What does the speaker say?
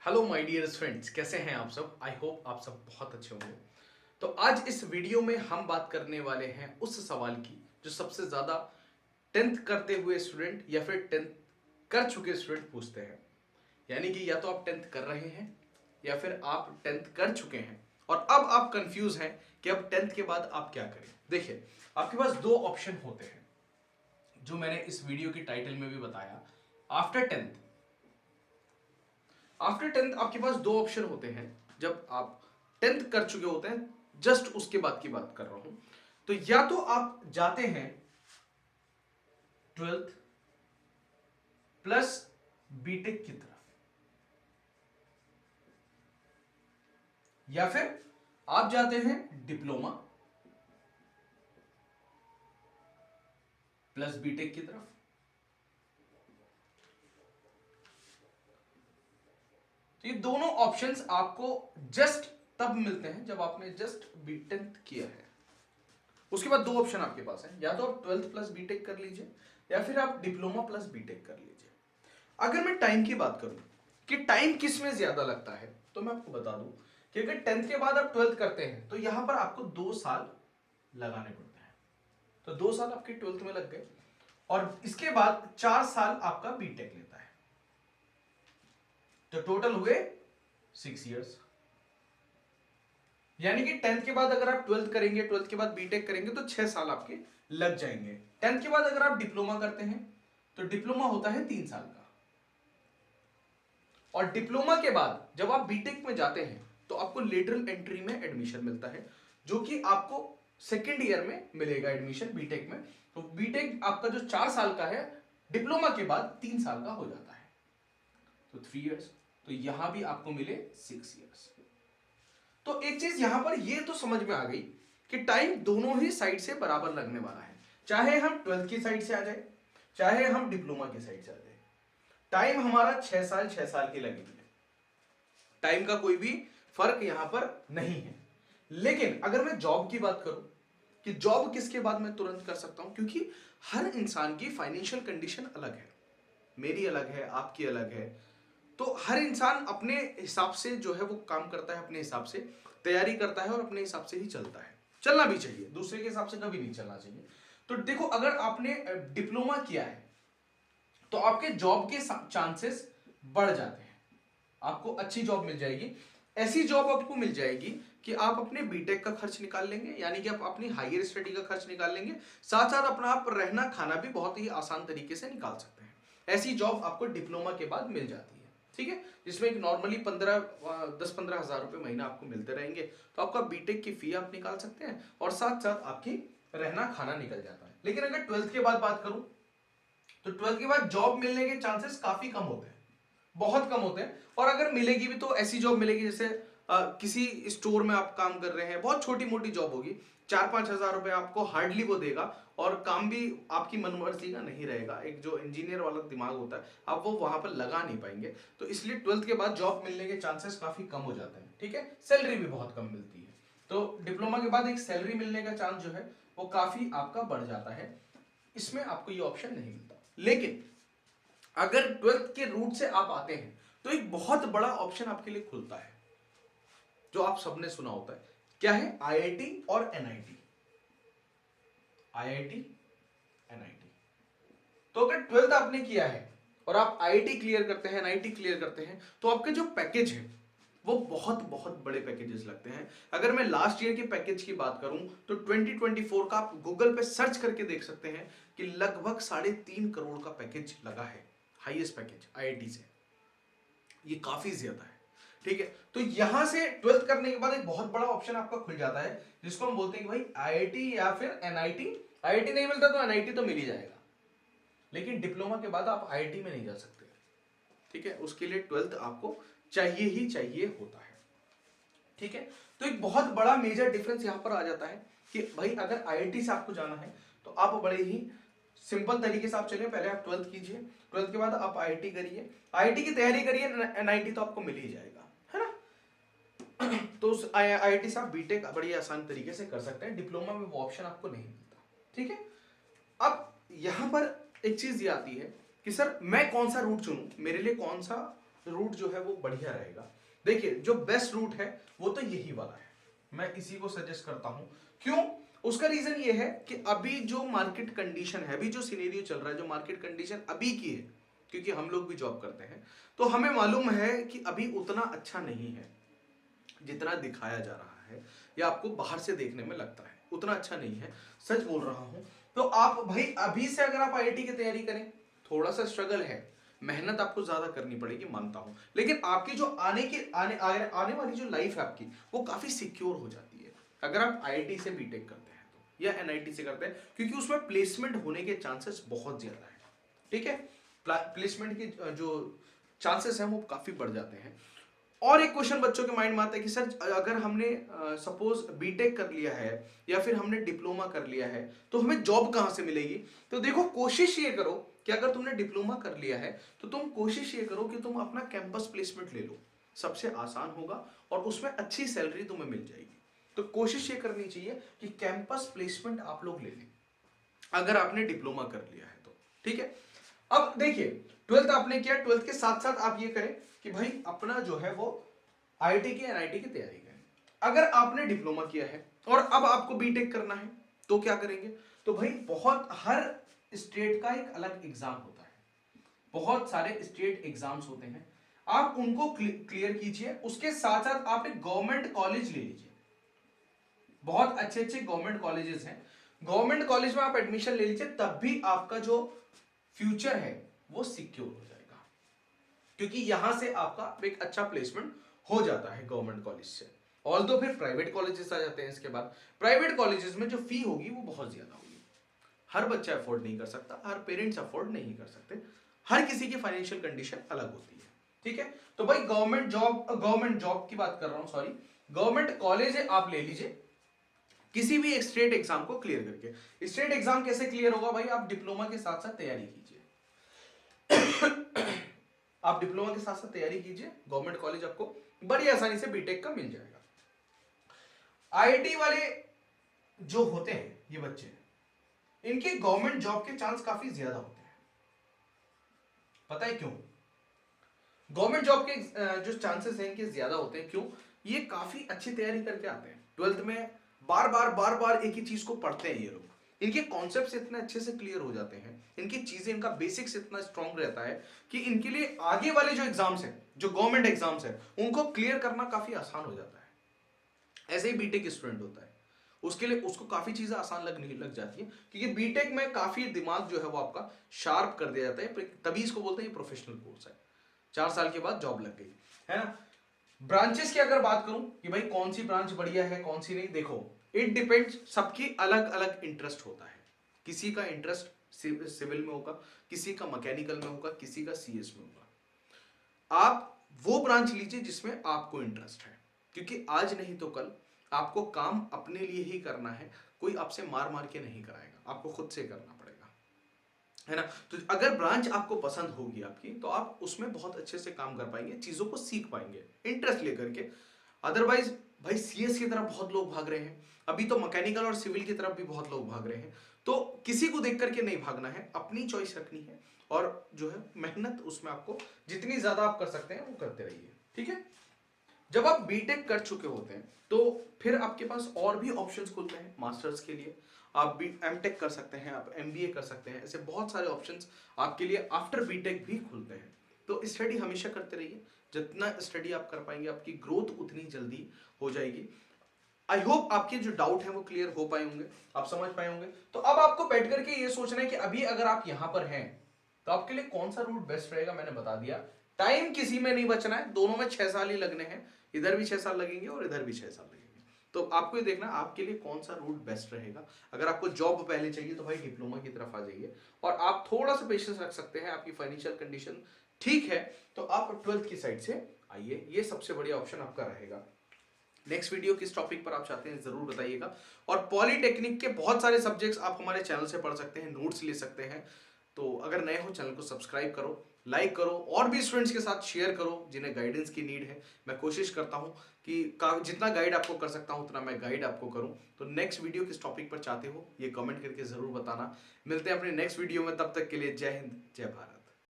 Hello my dear friends, कैसे हैं आप सब। आई होप आप सब बहुत अच्छे होंगे। तो आज इस वीडियो में हम बात करने वाले हैं उस सवाल की जो सबसे ज़्यादा टेंथ करते हुए स्टूडेंट या फिर टेंथ कर चुके स्टूडेंट पूछते हैं। यानी कि या तो आप टेंथ कर रहे हैं या फिर आप टेंथ कर चुके हैं और अब आप कंफ्यूज हैं कि अब टेंथ के बाद आप क्या करें। देखिए, आपके पास दो ऑप्शन होते हैं जो मैंने इस वीडियो की टाइटल में भी बताया। आफ्टर टेंथ आफ्टर टेंथ आपके पास दो ऑप्शन होते हैं। जब आप टेंथ कर चुके होते हैं, जस्ट उसके बाद की बात कर रहा हूं, तो या तो आप जाते हैं ट्वेल्थ प्लस बीटेक की तरफ, या फिर आप जाते हैं डिप्लोमा प्लस बीटेक की तरफ। तो ये दोनों ऑप्शंस आपको जस्ट तब मिलते हैं जब आपने जस्ट टेंथ किया है। उसके बाद दो ऑप्शन आपके पास है, या तो आप ट्वेल्थ प्लस बीटेक कर लीजिए या फिर आप डिप्लोमा प्लस बीटेक कर लीजिए। अगर मैं टाइम की बात करूं कि टाइम किस में ज्यादा लगता है, तो मैं आपको बता दूं कि अगर टेंथ के बाद आप ट्वेल्थ करते हैं तो यहां पर आपको 2 साल लगाने पड़ते हैं। तो 2 साल आपके ट्वेल्थ में लग गए और इसके बाद 4 साल आपका बीटेक लेता है, तो टोटल हुए 6 इयर्स। यानी कि टेंथ के बाद अगर आप ट्वेल्थ करेंगे, ट्वेल्थ के बाद बीटेक करेंगे तो 6 साल आपके लग जाएंगे। टेंथ के बाद अगर आप डिप्लोमा करते हैं तो डिप्लोमा होता है 3 साल का, और डिप्लोमा के बाद जब आप बीटेक में जाते हैं तो आपको लेटरल एंट्री में एडमिशन मिलता है, जो कि आपको सेकेंड ईयर में मिलेगा एडमिशन बीटेक में। तो बीटेक आपका जो 4 साल का है, डिप्लोमा के बाद 3 साल का हो जाता है, तो 3 इयर्स। तो यहां भी आपको मिले 6 इयर्स। तो एक चीज यहां पर ये तो समझ में आ गई कि टाइम दोनों ही साइड से बराबर लगने वाला है, चाहे हम ट्वेल्थ की साइड से आ जाए चाहे हम डिप्लोमा की साइड से आ जाए। टाइम हमारा 6 साल 6 साल के लगेंगे, टाइम का कोई भी फर्क यहां पर नहीं है। लेकिन अगर मैं जॉब की बात करूं कि जॉब किसके बाद मैं तुरंत कर सकता हूं, क्योंकि हर इंसान की फाइनेंशियल कंडीशन अलग है, मेरी अलग है, आपकी अलग है। तो हर इंसान अपने हिसाब से जो है वो काम करता है, अपने हिसाब से तैयारी करता है और अपने हिसाब से ही चलता है। चलना भी चाहिए, दूसरे के हिसाब से कभी नहीं चलना चाहिए। तो देखो, अगर आपने डिप्लोमा किया है तो आपके जॉब के चांसेस बढ़ जाते हैं, आपको अच्छी जॉब मिल जाएगी। ऐसी जॉब आपको मिल जाएगी कि आप अपने बीटेक का खर्च निकाल लेंगे, यानी कि आप अपनी हायर स्टडी का खर्च निकाल लेंगे, साथ साथ अपना आप रहना खाना भी बहुत ही आसान तरीके से निकाल सकते हैं। ऐसी जॉब आपको डिप्लोमा के बाद मिल जाती है, ठीक है, जिसमें एक नॉर्मली 10-15 हज़ार रुपए महीना आपको मिलते रहेंगे। तो आपका बीटेक की फी आप निकाल सकते हैं और साथ साथ आपकी रहना खाना निकल जाता है। लेकिन अगर ट्वेल्थ के बाद बात करूं तो ट्वेल्थ के बाद जॉब मिलने के चांसेस काफी कम होते हैं, बहुत कम होते हैं। और अगर मिलेगी भी तो ऐसी जॉब मिलेगी जैसे किसी स्टोर में आप काम कर रहे हैं, बहुत छोटी मोटी जॉब होगी, 4-5 हज़ार रुपए आपको हार्डली वो देगा और काम भी आपकी मनमर्जी का नहीं रहेगा। एक जो इंजीनियर वाला दिमाग होता है आप वो वहां पर लगा नहीं पाएंगे। तो इसलिए ट्वेल्थ के बाद जॉब मिलने के चांसेस काफी कम हो जाते हैं, ठीक है। सैलरी भी बहुत कम मिलती है, तो डिप्लोमा के बाद एक सैलरी मिलने का चांस जो है वो काफी आपका बढ़ जाता है। इसमें आपको ये ऑप्शन नहीं मिलता। लेकिन अगर ट्वेल्थ के रूट से आप आते हैं तो एक बहुत बड़ा ऑप्शन आपके लिए खुलता है, जो आप सबने सुना होता है। क्या है? आईआईटी और एनआईटी। IIT, NIT. तो अगर ट्वेल्थ आपने किया है और आप आईआईटी क्लियर करते हैं, एनआईटी क्लियर करते हैं, तो आपके जो पैकेज है वो बहुत बहुत बड़े पैकेजेस लगते हैं। अगर मैं लास्ट ईयर के पैकेज की बात करूं तो 2024 का आप गूगल पे सर्च करके देख सकते हैं कि लगभग 3.5 करोड़ का पैकेज लगा है, हाईएस्ट पैकेज आईआईटी से। ये काफी ज्यादा है, ठीक है। तो यहां से ट्वेल्थ करने के बाद एक बहुत बड़ा ऑप्शन आपका खुल जाता है, जिसको हम बोलते हैं कि भाई आईआईटी या फिर एनआईटी। आईआईटी नहीं मिलता तो एनआईटी तो मिल ही जाएगा, लेकिन डिप्लोमा के बाद आप आईआईटी में नहीं जा सकते, ठीक है। उसके लिए ट्वेल्थ आपको चाहिए ही चाहिए होता है, ठीक है। तो एक बहुत बड़ा मेजर डिफरेंस यहां पर आ जाता है कि भाई अगर आईआईटी से आपको जाना है तो आप बड़े ही सिंपल तरीके से आप चलिए, पहले आप ट्वेल्थ कीजिए, ट्वेल्थ के बाद आप आईआईटी करिए, आईआईटी की तैयारी करिए, एनआईटी तो आपको मिल ही जाएगा, है ना। तो उस आईआईटी से आप बीटेक बड़ी आसान तरीके से कर सकते हैं, डिप्लोमा में वो ऑप्शन आपको नहीं मिलता, ठीक है। अब यहां पर एक चीज ये आती है कि सर मैं कौन सा रूट चुनूं, मेरे लिए कौन सा रूट जो है वो बढ़िया रहेगा। देखिए जो बेस्ट रूट है वो तो यही वाला है, मैं इसी को सजेस्ट करता हूं। क्यों? उसका रीजन ये है कि अभी जो मार्केट कंडीशन है, अभी जो सिनेरियो चल रहा है, जो मार्केट कंडीशन अभी की है, क्योंकि हम लोग भी जॉब करते हैं तो हमें मालूम है कि अभी उतना अच्छा नहीं है जितना दिखाया जा रहा है या आपको बाहर से देखने में लगता है, उतना अच्छा नहीं है, सच बोल रहा हूं। तो आप भाई अभी से अगर आप आईआईटी की तैयारी करें, थोड़ा सा स्ट्रगल है, मेहनत आपको ज्यादा करनी पड़ेगी, मानता हूं, लेकिन आपकी जो आने वाली जो लाइफ है आपकी, वो काफी सिक्योर हो जाती है अगर आप आईआईटी से बीटेक करते हैं तो, या एनआईटी से करते हैं, क्योंकि उसमें प्लेसमेंट होने के चांसेस बहुत ज्यादा है। ठीक है, प्लेसमेंट के जो चांसेस हैं वो काफी बढ़ जाते हैं। और एक क्वेश्चन बच्चों के माइंड में आता है कि सर अगर हमने सपोज बीटेक कर लिया है या फिर हमने डिप्लोमा कर लिया है तो हमें जॉब कहां से मिलेगी? तो देखो कोशिश ये करो कि अगर तुमने डिप्लोमा कर लिया है तो तुम कोशिश ये करो कि तुम अपना कैंपस प्लेसमेंट ले लो, सबसे आसान होगा और उसमें अच्छी सैलरी तुम्हें मिल जाएगी। तो कोशिश ये करनी चाहिए कि कैंपस प्लेसमेंट आप लोग ले लें अगर आपने डिप्लोमा कर लिया है तो। ठीक है, अब देखिए ट्वेल्थ आपने किया, ट्वेल्थ के साथ साथ आप ये करें कि भाई अपना जो है वो आईआईटी की एनआईटी की तैयारी करें। अगर आपने डिप्लोमा किया है और अब आपको बीटेक करना है तो क्या करेंगे? तो भाई बहुत हर स्टेट का एक अलग एग्जाम होता है, बहुत सारे स्टेट एग्जाम्स होते हैं, आप उनको क्लियर कीजिए। उसके साथ साथ आप एक गवर्नमेंट कॉलेज ले लीजिए, बहुत अच्छे अच्छे गवर्नमेंट कॉलेजेस हैं, गवर्नमेंट कॉलेज में आप एडमिशन ले लीजिए, तब भी आपका जो फ्यूचर है वो सिक्योर हो जाएगा, क्योंकि यहां से आपका एक अच्छा प्लेसमेंट हो जाता है गवर्नमेंट कॉलेज से। ऑल्दो फिर प्राइवेट कॉलेजेस आ जाते हैं इसके बाद, प्राइवेट कॉलेजेस में जो फी होगी वो बहुत ज्यादा होगी, हर बच्चा अफोर्ड नहीं कर सकता, हर पेरेंट्स अफोर्ड नहीं कर सकते, हर किसी की फाइनेंशियल कंडीशन अलग होती है। ठीक है, तो भाई गवर्नमेंट जॉब की बात कर रहा हूं, सॉरी, गवर्नमेंट कॉलेज आप ले लीजिए किसी भी एक स्टेट एग्जाम को क्लियर करके। स्टेट एग्जाम कैसे क्लियर होगा भाई? आप डिप्लोमा के साथ साथ तैयारी कीजिए आप डिप्लोमा के साथ साथ तैयारी कीजिए, गवर्नमेंट कॉलेज आपको बड़ी आसानी से बीटेक का मिल जाएगा। आईआईटी वाले जो होते हैं ये बच्चे, इनके गवर्नमेंट जॉब के चांस काफी ज्यादा होते हैं। पता है क्यों? गवर्नमेंट जॉब के जो चांसेस हैं इनके ज्यादा होते हैं, क्यों? ये काफी अच्छी तैयारी करके आते हैं, ट्वेल्थ में बार बार एक ही चीज को पढ़ते हैं ये लोग, इनके कॉन्सेप्ट्स इतने अच्छे से क्लियर हो जाते हैं, इनकी चीजें, इनका बेसिक्स इतना स्ट्रांग रहता है कि इनके लिए आगे वाले जो एग्जाम्स हैं, जो गवर्नमेंट एग्जाम्स हैं, उनको क्लियर करना काफी आसान हो जाता है। ऐसे ही बीटेक स्टूडेंट होता है, उसके लिए उसको काफी चीजें आसान लगने लग जाती है, क्योंकि बीटेक में काफी दिमाग जो है वो आपका शार्प कर दिया जाता है, तभी इसको बोलते हैं ये प्रोफेशनल कोर्स है। 4 साल के बाद जॉब लग गई है ना। ब्रांचेस की अगर बात करूं कि भाई कौन सी ब्रांच बढ़िया है कौन सी नहीं, देखो इट डिपेंड्स, सबकी अलग अलग इंटरेस्ट होता है, किसी का इंटरेस्ट सिविल में होगा, किसी का मैकेनिकल में होगा, किसी का सीएस में होगा। आप वो ब्रांच लीजिए जिसमें आपको इंटरेस्ट है, क्योंकि आज नहीं तो कल आपको काम अपने लिए ही करना है, कोई आपसे मार मार के नहीं कराएगा, आपको खुद से करना पड़ेगा, है ना। तो अगर ब्रांच आपको पसंद होगी आपकी, तो आप उसमें बहुत अच्छे से काम कर पाएंगे, चीजों को सीख पाएंगे इंटरेस्ट लेकर के। अदरवाइज भाई सीएस की तरफ बहुत लोग भाग रहे हैं, अभी तो मैकेनिकल और सिविल की तरफ भी बहुत लोग भाग रहे हैं, तो किसी को देख करके नहीं भागना है, अपनी चॉइस रखनी है, और जो है मेहनत उसमें आपको जितनी ज्यादा आप कर सकते हैं वो करते रहिए। ठीक है, जब आप बीटेक कर चुके होते हैं तो फिर आपके पास और भी ऑप्शंस खुलते हैं मास्टर्स के लिए, आप भी एमटेक कर सकते हैं, आप एमबीए कर सकते हैं, ऐसे बहुत सारे ऑप्शंस आपके लिए आफ्टर बीटेक भी खुलते हैं। तो स्टडी हमेशा करते रहिए, जितना स्टडी आप कर पाएंगे आपकी ग्रोथ उतनी जल्दी हो जाएगी। आई होप आपके जो डाउट है वो क्लियर हो पाए होंगे, आप समझ पाए होंगे। तो अब आपको बैठ करके ये सोचना है कि अभी अगर आप यहां पर हैं तो आपके लिए कौन सा रूट बेस्ट रहेगा, मैंने बता दिया। टाइम किसी में नहीं बचना है, दोनों में 6 साल ही लगने हैं, इधर भी 6 साल लगेंगे और इधर भी 6 साल लगेंगे। तो आपको ये देखना आपके लिए कौन सा रूट बेस्ट रहेगा। अगर आपको जॉब पहले चाहिए तो भाई डिप्लोमा की तरफ आ जाइए, और आप थोड़ा सा पेशेंस रख सकते हैं, आपकी फाइनेंशियल कंडीशन ठीक है तो आप ट्वेल्थ की साइड से आइए, ये सबसे बढ़िया ऑप्शन आपका रहेगा। नेक्स्ट वीडियो किस टॉपिक पर आप चाहते हैं जरूर बताइएगा। और पॉलीटेक्निक के बहुत सारे सब्जेक्ट्स आप हमारे चैनल से पढ़ सकते हैं, नोट्स ले सकते हैं। तो अगर नए हो चैनल को सब्सक्राइब करो, लाइक करो, और भी स्टूडेंट्स के साथ शेयर करो जिन्हें गाइडेंस की नीड है। मैं कोशिश करता हूं कि जितना गाइड आपको कर सकता हूं उतना मैं गाइड आपको करूं। तो नेक्स्ट वीडियो किस टॉपिक पर चाहते हो ये कमेंट करके जरूर बताना। मिलते हैं अपने नेक्स्ट वीडियो में, तब तक के लिए जय हिंद जय भारत।